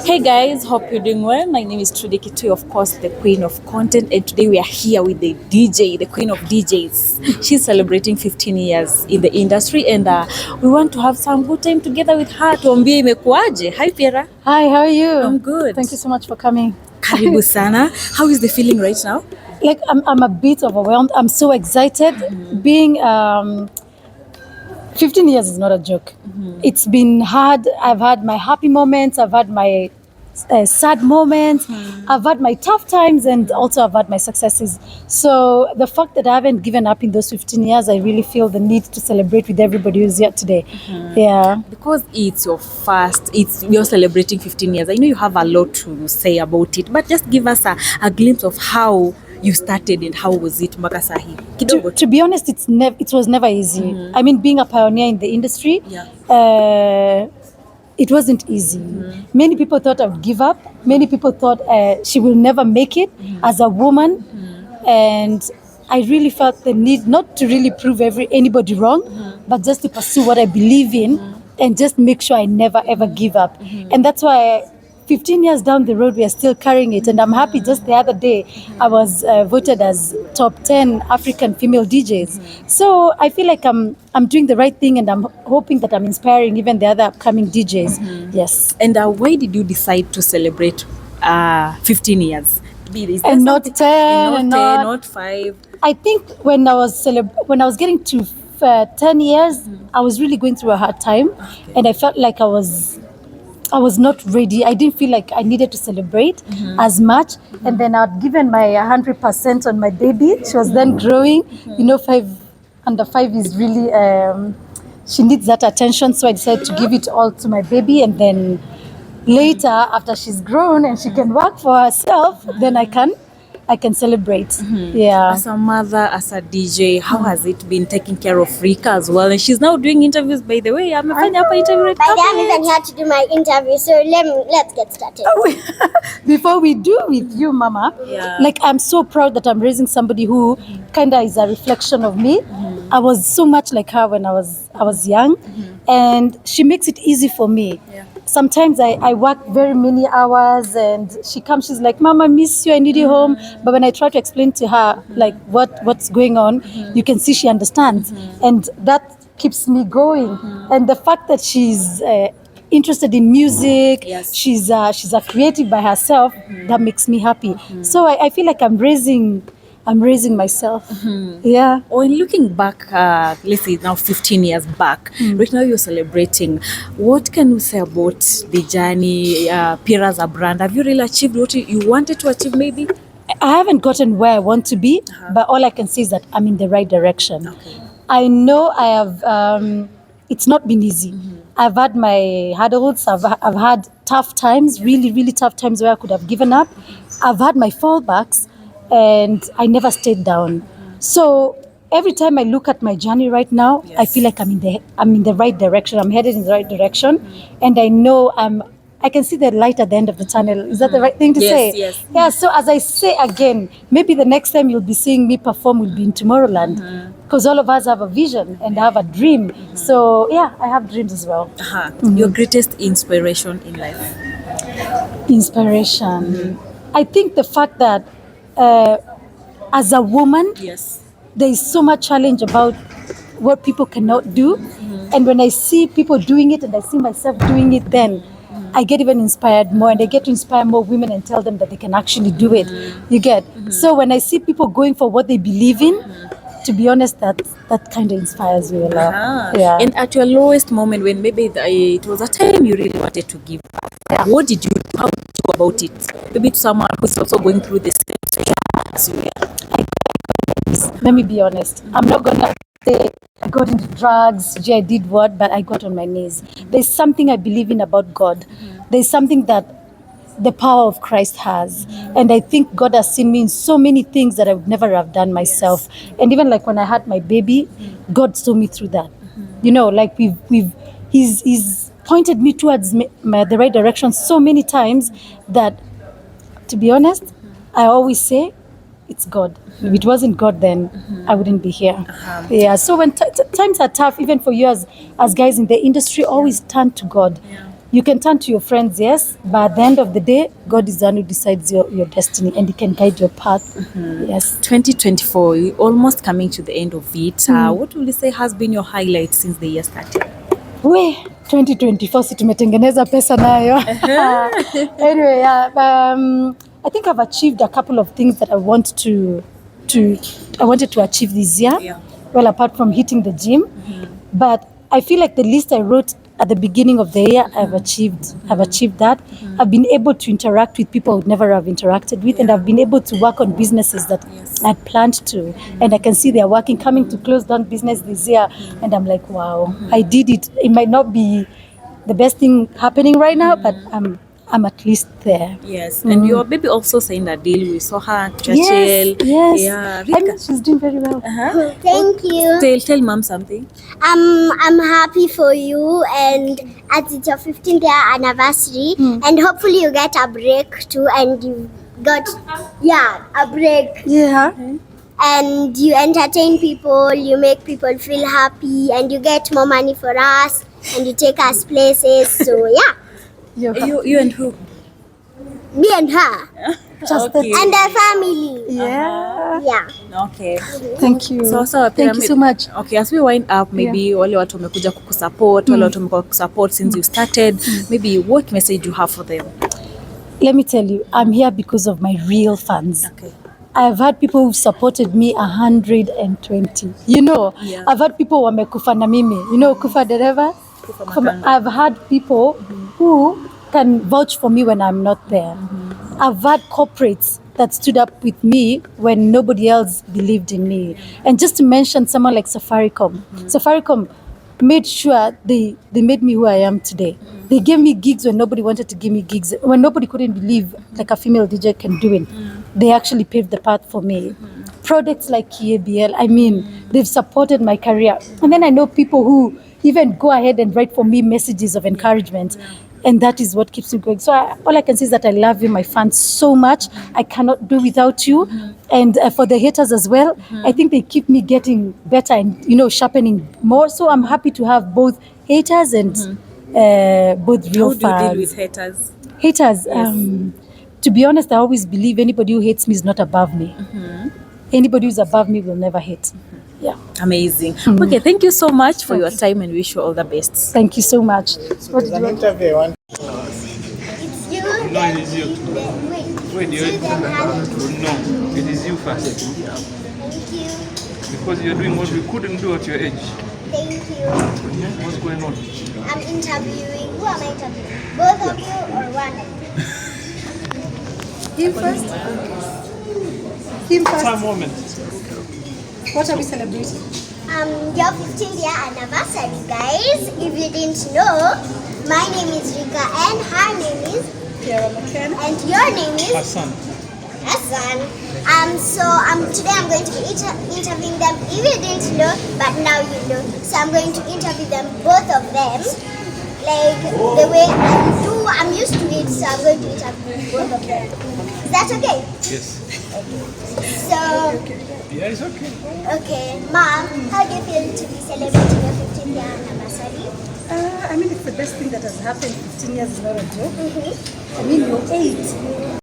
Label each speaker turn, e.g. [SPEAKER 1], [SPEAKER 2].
[SPEAKER 1] Hey guys, hope you're doing well. My name is Trudy Kitui, of course, the queen of content, and today we are here with the DJ, the queen of DJs. She's celebrating 15 years in the industry, and we want to have some good time together with her. Tuambie imekuaje? Hi Pierra.
[SPEAKER 2] Hi, how are you?
[SPEAKER 1] I'm good.
[SPEAKER 2] Thank you so much for coming.
[SPEAKER 1] Karibu sana. How is the feeling right now?
[SPEAKER 2] Like I'm a bit overwhelmed. I'm so excited. Being 15 years is not a joke. It's been hard. I've had my happy moments. I've had my sad moments. I've had my tough times, and also I've had my successes. So the fact that I haven't given up in those 15 years, I really feel the need to celebrate with everybody who's here today. Yeah.
[SPEAKER 1] Because it's your first, you're celebrating 15 years. I know you have a lot to say about it, but just give us a glimpse of how you started and how was it mpaka sahi kidogo.
[SPEAKER 2] To be honest, it was never easy. I mean, being a pioneer in the industry, it wasn't easy. Many people thought I would give up. Many people thought she will never make it as a woman. And I really felt the need not to really prove anybody wrong, but just to pursue what I believe in and just make sure I never ever give up. And that's why 15 years down the road, we are still carrying it. And I'm happy. Just the other day, I was voted as top 10 African female DJs. So I feel like I'm doing the right thing, and I'm hoping that I'm inspiring even the other upcoming DJs. Yes.
[SPEAKER 1] And why did you decide to celebrate 15 years?
[SPEAKER 2] And not 10,
[SPEAKER 1] and not 5.
[SPEAKER 2] I think when I was getting to 10 years, I was really going through a hard time, and I felt like I was not ready. I didn't feel like I needed to celebrate as much. And then I'd given my 100% on my baby. She was then growing. You know, under 5 is really, she needs that attention. So I decided to give it all to my baby. And then later, after she's grown and she can work for herself, then I can celebrate. Yeah.
[SPEAKER 1] As a mother, as a DJ, how has it been taking care of Rika as well? And she's now doing interviews, by the way. I'm a interview right
[SPEAKER 3] now. My dad isn't here to do my interview, so let's get started.
[SPEAKER 2] Before we do with you, Mama, like I'm so proud that I'm raising somebody who kind of is a reflection of me. I was so much like her when I was young, and she makes it easy for me. Sometimes I work very many hours, and she comes, she's like, Mama, I miss you, I need you home. But when I try to explain to her like what's going on, you can see she understands. And that keeps me going. And the fact that she's interested in music, she's a creative by herself, that makes me happy. So I feel like I'm raising myself. Yeah.
[SPEAKER 1] When looking back, let's say now 15 years back, right now you're celebrating. What can you say about the journey, Pierra as a brand? Have you really achieved what you wanted to achieve maybe?
[SPEAKER 2] I haven't gotten where I want to be, but all I can say is that I'm in the right direction. I know I have, it's not been easy. I've had my hurdles, I've had tough times, really, really tough times where I could have given up. I've had my fallbacks, and I never stayed down. So every time I look at my journey right now, I feel like I'm in the right direction. I'm headed in the right direction, and I know I can see the light at the end of the tunnel. Is that the right thing to say?
[SPEAKER 1] Yes.
[SPEAKER 2] Yeah. So as I say again, maybe the next time you'll be seeing me perform will be in Tomorrowland, because all of us have a vision and have a dream. So yeah, I have dreams as well.
[SPEAKER 1] Your greatest inspiration in life?
[SPEAKER 2] Inspiration. I think the fact that as a woman, there is so much challenge about what people cannot do. And when I see people doing it and I see myself doing it, then I get even inspired more, and I get to inspire more women and tell them that they can actually do it. You get? So when I see people going for what they believe in, to be honest, that kind of inspires me a lot. Yeah.
[SPEAKER 1] And at your lowest moment, when maybe it was a time you really wanted to give up, what did you do? How did you go about it? Maybe to someone who's also going through the same situation as you are.
[SPEAKER 2] Let me be honest. I'm not going to say I got into drugs, I did what, but I got on my knees. There's something I believe in about God. There's something that the power of Christ has. And I think God has seen me in so many things that I would never have done myself. And even like when I had my baby, God saw me through that. You know, like he's pointed me towards the right direction so many times that, to be honest, I always say, it's God. If it wasn't God, then I wouldn't be here. So when times are tough, even for you as guys in the industry, always turn to God. You can turn to your friends, yes, but at the end of the day, God is the one who decides your destiny, and He can guide your path. Yes.
[SPEAKER 1] 2024, you're almost coming to the end of it. What will you say has been your highlight since the year started?
[SPEAKER 2] We 2024 si tumetengeneza pesa nayo. Anyway, I think I've achieved a couple of things that I wanted to achieve this year.
[SPEAKER 1] Yeah.
[SPEAKER 2] Well, apart from hitting the gym, but I feel like the list I wrote at the beginning of the year, I've achieved that. I've been able to interact with people I would never have interacted with, and I've been able to work on businesses that I planned to, and I can see they're working, coming to close down business this year, and I'm like, wow, I did it. It might not be the best thing happening right now, but I'm at least there.
[SPEAKER 1] Yes, and your baby also signed a deal. We saw her, Churchill.
[SPEAKER 2] Yes.
[SPEAKER 1] Yeah,
[SPEAKER 2] I
[SPEAKER 1] Rika.
[SPEAKER 2] mean, she's doing very well.
[SPEAKER 3] Thank you.
[SPEAKER 1] Tell mom something.
[SPEAKER 3] I'm happy for you, and as it's your 15th year anniversary, and hopefully you get a break too, and you got a break,
[SPEAKER 2] Yeah.
[SPEAKER 3] and you entertain people, you make people feel happy, and you get more money for us, and you take us places. So yeah,
[SPEAKER 1] You and who?
[SPEAKER 3] me and her
[SPEAKER 2] Just
[SPEAKER 1] Okay.
[SPEAKER 3] and our family.
[SPEAKER 2] Yeah.
[SPEAKER 3] Yeah.
[SPEAKER 1] Okay.
[SPEAKER 2] Thank you.
[SPEAKER 1] So
[SPEAKER 2] Thank you so much.
[SPEAKER 1] Okay, as we wind up, maybe wale watu wamekuja kukusupport, wale watu wamekuja kukusupport since you started, maybe what message you have for them?
[SPEAKER 2] Let me tell you, I'm here because of my real fans.
[SPEAKER 1] Okay.
[SPEAKER 2] I've had people who've supported me 120. You know,
[SPEAKER 1] Yeah.
[SPEAKER 2] I've had people wamekufa na mimi. You know, kufa dereva? I've had people who can vouch for me when I'm not there. I've had corporates that stood up with me when nobody else believed in me. And just to mention someone like Safaricom. Safaricom made sure they made me who I am today. They gave me gigs when nobody wanted to give me gigs. When nobody couldn't believe like a female DJ can do it. They actually paved the path for me. Products like KBL, I mean, they've supported my career. And then I know people who even go ahead and write for me messages of encouragement. And that is what keeps me going. So all I can say is that I love you, my fans, so much. I cannot do without you. And for the haters as well, I think they keep me getting better and, you know, sharpening more. So I'm happy to have both haters and both real
[SPEAKER 1] How do you deal
[SPEAKER 2] fans.
[SPEAKER 1] with haters?
[SPEAKER 2] Haters, to be honest, I always believe anybody who hates me is not above me. Anybody who's above me will never hate. Yeah.
[SPEAKER 1] Amazing. Okay, thank you so much for your time and wish you all the best.
[SPEAKER 2] Thank you so much. What did you want?
[SPEAKER 3] It's you.
[SPEAKER 4] No, it is you. Wait,
[SPEAKER 3] It's you then hand.
[SPEAKER 4] No, it is you first.
[SPEAKER 3] Thank you.
[SPEAKER 4] Because you're doing what we couldn't do at your age.
[SPEAKER 3] Thank you.
[SPEAKER 4] What's going on?
[SPEAKER 3] I'm interviewing. Who am I interviewing? Both of you or one of you?
[SPEAKER 2] Him first. Him first.
[SPEAKER 4] Some moment.
[SPEAKER 2] What are we celebrating?
[SPEAKER 3] Your 15th year anniversary, guys. If you didn't know, my name is Rika and her name is
[SPEAKER 2] Pierra, Makena.
[SPEAKER 3] and your name is
[SPEAKER 4] Hassan.
[SPEAKER 3] Hassan. So today I'm going to be interviewing them. If you didn't know, but now you know. So I'm going to interview them, both of them, like the way I do. I'm used to it, so I'm going to interview both of them. Is that okay?
[SPEAKER 4] Yes.
[SPEAKER 3] So,
[SPEAKER 4] Yeah, it's okay.
[SPEAKER 3] okay, Mom, how do you feel to be celebrating your 15th year anniversary?
[SPEAKER 2] I mean, it's the best thing that has happened. 15 years is not a joke. I mean, you're 8.